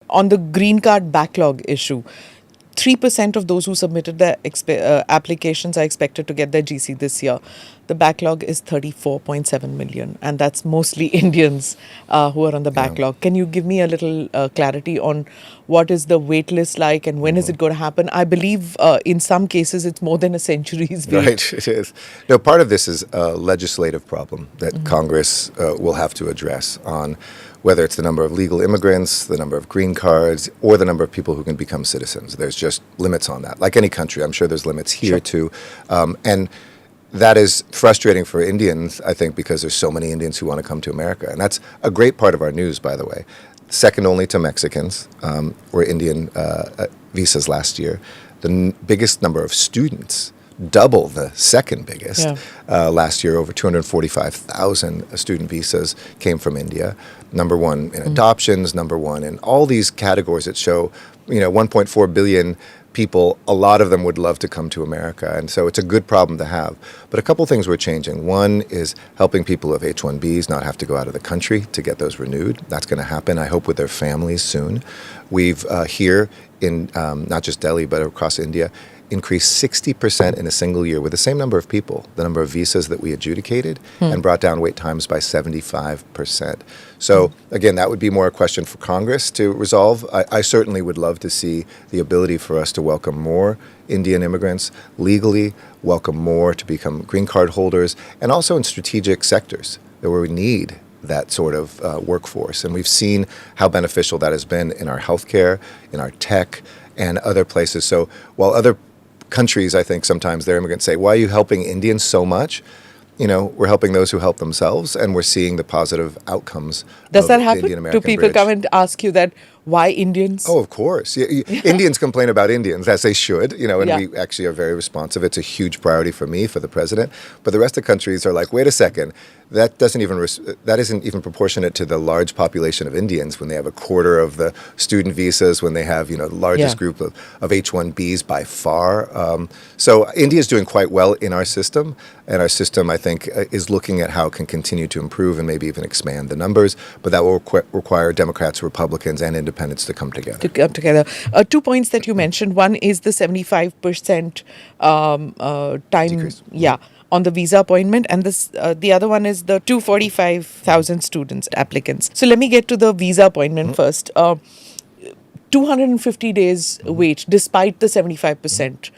On the green card backlog issue, 3% of those who submitted their applications are expected to get their GC this year. The backlog is 34.7 million, and that's mostly Indians who are on the backlog. Can you give me a little clarity on what is the wait list like and when is it going to happen? I believe in some cases it's more than a century's wait. Right, it is. No, part of this is a legislative problem that Congress will have to address on whether it's the number of legal immigrants, the number of green cards, or the number of people who can become citizens. There's just limits on that. Like any country, I'm sure there's limits here too. And that is frustrating for Indians, I think, because there's so many Indians who want to come to America. And that's a great part of our news, by the way. Second only to Mexicans, were Indian visas last year. The biggest number of students, double the second biggest. Last year, over 245,000 student visas came from India. Number one in adoptions, number one in all these categories that show, 1.4 billion people, a lot of them would love to come to America. And so it's a good problem to have. But a couple things we're changing. One is helping people with H-1Bs not have to go out of the country to get those renewed. That's going to happen, I hope, with their families soon. We've here in not just Delhi, but across India, increased 60% in a single year with the same number of people, the number of visas that we adjudicated, and brought down wait times by 75%. So again, that would be more a question for Congress to resolve. I certainly would love to see the ability for us to welcome more Indian immigrants legally, welcome more to become green card holders, and also in strategic sectors where we need that sort of workforce. And we've seen how beneficial that has been in our healthcare, in our tech, and other places. So while other countries, I think sometimes their immigrants say, why are you helping Indians so much? We're helping those who help themselves, and we're seeing the positive outcomes. Does that the happen? Indian-American Do people bridge. come and ask you that? Why Indians? Oh, of course. Indians complain about Indians, as they should, and we actually are very responsive. It's a huge priority for me, for the president. But the rest of the countries are like, wait a second, that isn't even proportionate to the large population of Indians when they have a quarter of the student visas, when they have, the largest group of H-1Bs by far. So India is doing quite well in our system, and our system, I think, is looking at how it can continue to improve and maybe even expand the numbers, but that will require Democrats, Republicans, and independents to come together. 2 points that you mentioned. One is the 75% time. Decrease. On the visa appointment, and the other one is the 245,000 students, applicants. So let me get to the visa appointment first. 250 days wait, despite the 75%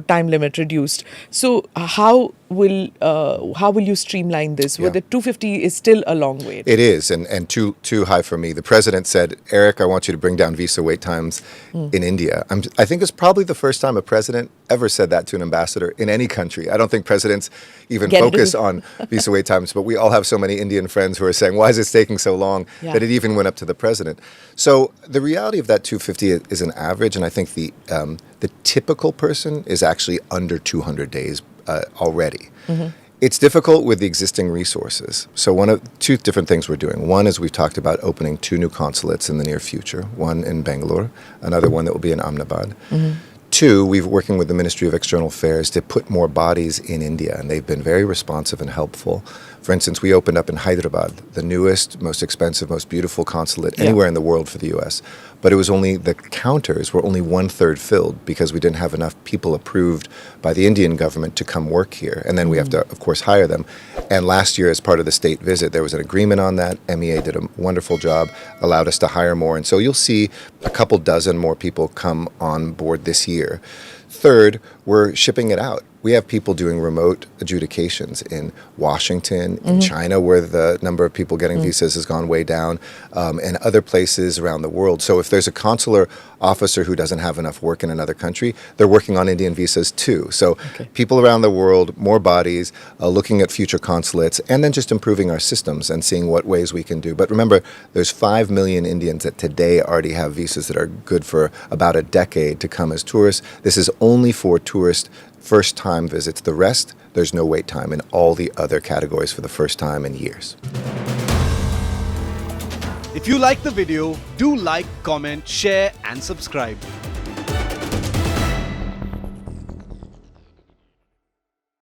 time limit reduced. So how will you streamline this? Well, the 250 is still a long wait. It is, and too high for me. The president said, Eric, I want you to bring down visa wait times in India. I think it's probably the first time a president ever said that to an ambassador in any country. I don't think presidents even focus on visa wait times, but we all have so many Indian friends who are saying, why is this taking so long, that it even went up to the president. So the reality of that 250 is an average, and I think the typical person is actually under 200 days already. It's difficult with the existing resources. So two different things we're doing. One is we've talked about opening 2 new consulates in the near future, one in Bangalore, another one that will be in Ahmedabad. 2, we're working with the Ministry of External Affairs to put more bodies in India, and they've been very responsive and helpful. For instance, we opened up in Hyderabad, the newest, most expensive, most beautiful consulate anywhere in the world for the U.S. But it was only, the counters were only 1/3 filled because we didn't have enough people approved by the Indian government to come work here. And then we have to, of course, hire them. And last year, as part of the state visit, there was an agreement on that. MEA did a wonderful job, allowed us to hire more. And so you'll see a couple dozen more people come on board this year. Third, we're shipping it out. We have people doing remote adjudications in Washington, in China, where the number of people getting visas has gone way down, and other places around the world. So if there's a consular officer who doesn't have enough work in another country, they're working on Indian visas too. So people around the world, more bodies, looking at future consulates, and then just improving our systems and seeing what ways we can do. But remember, there's 5 million Indians that today already have visas that are good for about a decade to come as tourists. This is only for tourist first-time visits. The rest, there's no wait time in all the other categories for the first time in years. If you like the video, do like, comment, share and subscribe.